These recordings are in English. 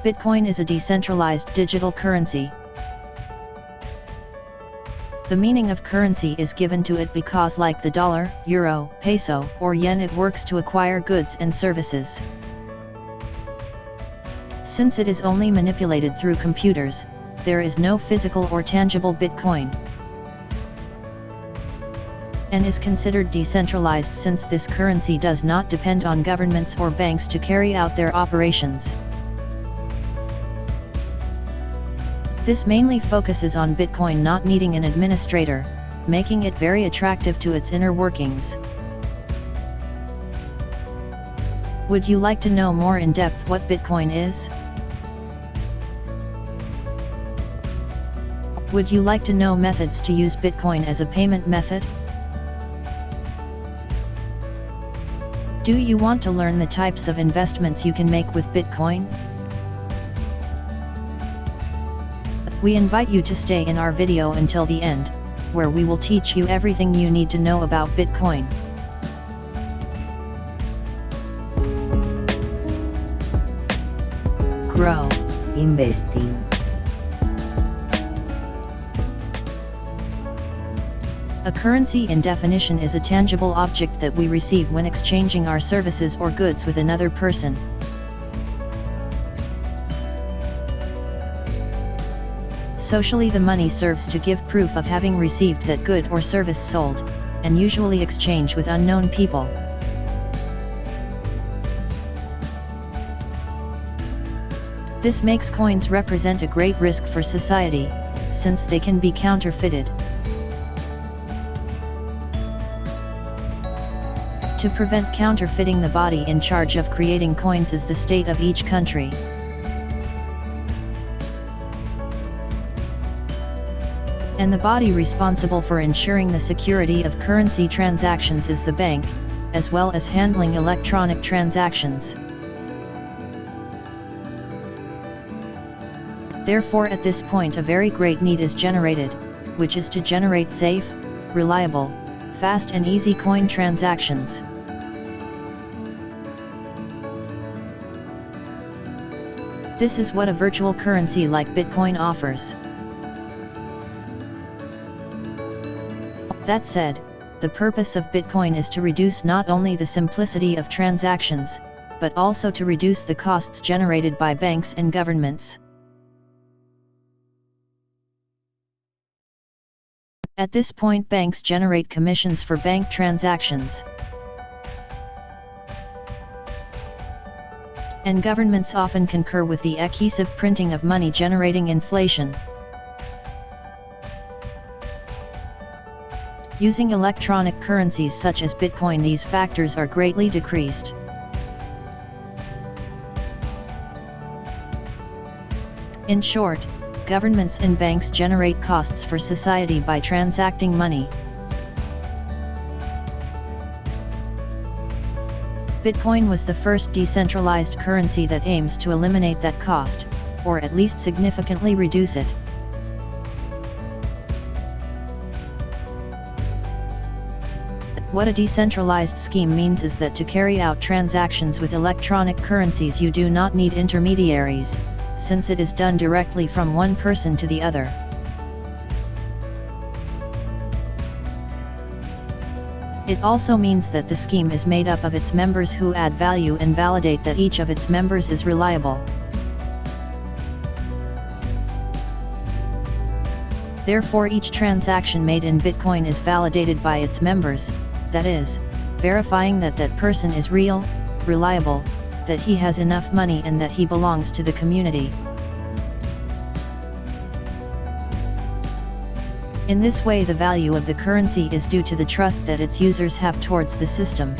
Bitcoin is a decentralized digital currency. The meaning of currency is given to it because, like the dollar, euro, peso, or yen, it works to acquire goods and services. Since it is only manipulated through computers, there is no physical or tangible Bitcoin, and is considered decentralized since this currency does not depend on governments or banks to carry out their operations. This mainly focuses on Bitcoin not needing an administrator, making it very attractive to its inner workings. Would you like to know more in depth what Bitcoin is? Would you like to know methods to use Bitcoin as a payment method? Do you want to learn the types of investments you can make with Bitcoin? We invite you to stay in our video until the end, where we will teach you everything you need to know about Bitcoin. Grow. Investing. A currency in definition is a tangible object that we receive when exchanging our services or goods with another person. Socially, the money serves to give proof of having received that good or service sold, and usually exchange with unknown people. This makes coins represent a great risk for society, since they can be counterfeited. To prevent counterfeiting, the body in charge of creating coins is the state of each country. And the body responsible for ensuring the security of currency transactions is the bank, as well as handling electronic transactions. Therefore, at this point a very great need is generated, which is to generate safe, reliable, fast and easy coin transactions. This is what a virtual currency like Bitcoin offers. That said, the purpose of Bitcoin is to reduce not only the simplicity of transactions, but also to reduce the costs generated by banks and governments. At this point, banks generate commissions for bank transactions, and governments often concur with the excessive printing of money, generating inflation. Using electronic currencies such as Bitcoin, these factors are greatly decreased. In short, governments and banks generate costs for society by transacting money. Bitcoin was the first decentralized currency that aims to eliminate that cost, or at least significantly reduce it. What a decentralized scheme means is that to carry out transactions with electronic currencies you do not need intermediaries, since it is done directly from one person to the other. It also means that the scheme is made up of its members who add value and validate that each of its members is reliable. Therefore, each transaction made in Bitcoin is validated by its members, that is, verifying that that person is real, reliable, that he has enough money and that he belongs to the community. In this way, the value of the currency is due to the trust that its users have towards the system.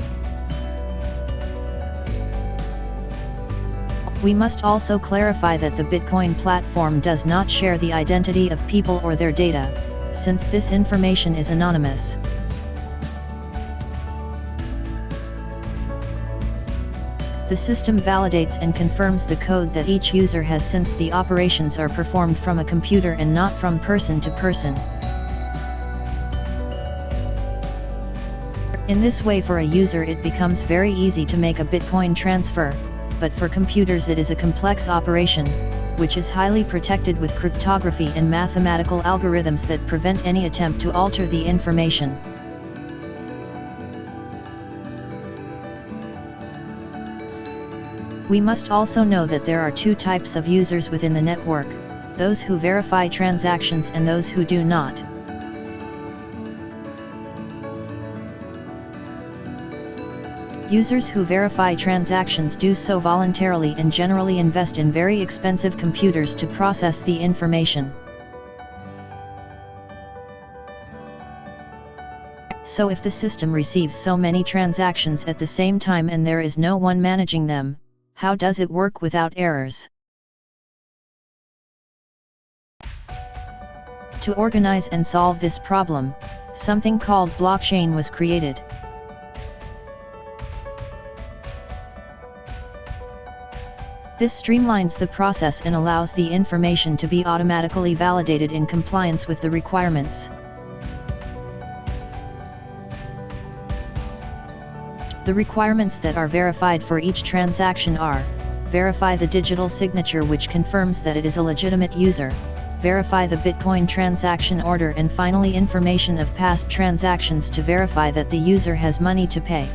We must also clarify that the Bitcoin platform does not share the identity of people or their data, since this information is anonymous. The system validates and confirms the code that each user has, since the operations are performed from a computer and not from person to person. In this way, for a user it becomes very easy to make a Bitcoin transfer, but for computers it is a complex operation, which is highly protected with cryptography and mathematical algorithms that prevent any attempt to alter the information. We must also know that there are two types of users within the network, those who verify transactions and those who do not. Users who verify transactions do so voluntarily and generally invest in very expensive computers to process the information. So if the system receives so many transactions at the same time and there is no one managing them, how does it work without errors? To organize and solve this problem, something called blockchain was created. This streamlines the process and allows the information to be automatically validated in compliance with the requirements. The requirements that are verified for each transaction are: verify the digital signature which confirms that it is a legitimate user, verify the Bitcoin transaction order, and finally information of past transactions to verify that the user has money to pay.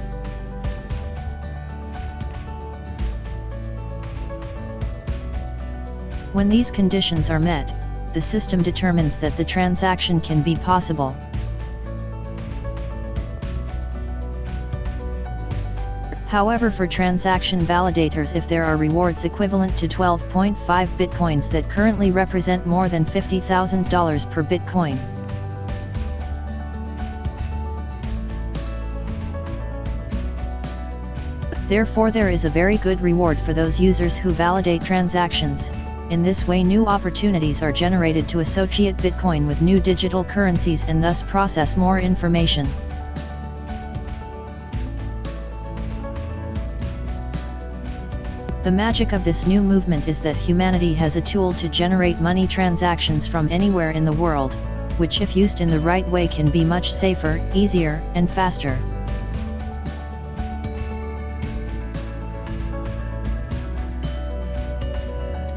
When these conditions are met, the system determines that the transaction can be possible. However, for transaction validators, if there are rewards equivalent to 12.5 bitcoins that currently represent more than $50,000 per bitcoin, therefore there is a very good reward for those users who validate transactions. In this way, new opportunities are generated to associate Bitcoin with new digital currencies and thus process more information. The magic of this new movement is that humanity has a tool to generate money transactions from anywhere in the world, which if used in the right way can be much safer, easier, and faster.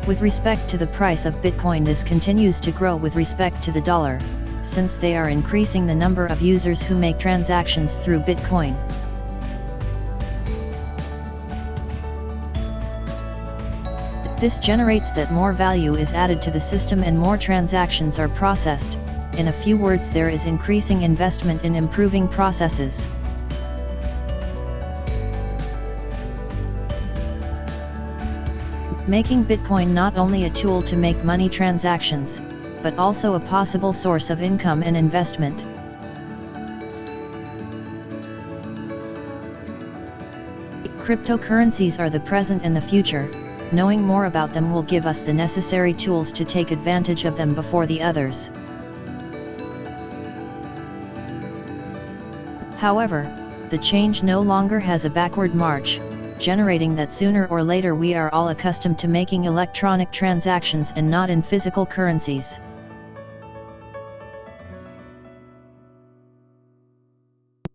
With respect to the price of Bitcoin, this continues to grow with respect to the dollar, since they are increasing the number of users who make transactions through Bitcoin. This generates that more value is added to the system and more transactions are processed. In a few words, there is increasing investment in improving processes. Making Bitcoin not only a tool to make money transactions, but also a possible source of income and investment. Cryptocurrencies are the present and the future. Knowing more about them will give us the necessary tools to take advantage of them before the others. However, the change no longer has a backward march, generating that sooner or later we are all accustomed to making electronic transactions and not in physical currencies.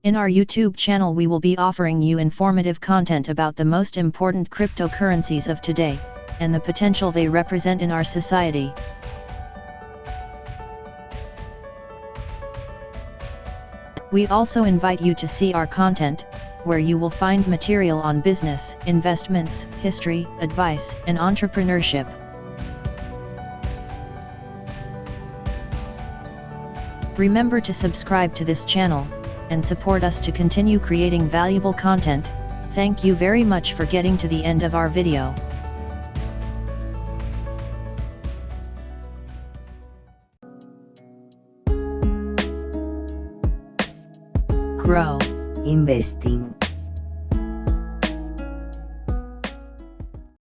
In our YouTube channel we will be offering you informative content about the most important cryptocurrencies of today, and the potential they represent in our society. We also invite you to see our content, where you will find material on business, investments, history, advice, and entrepreneurship. Remember to subscribe to this channel, and support us to continue creating valuable content. Thank you very much for getting to the end of our video. Grow. Investing.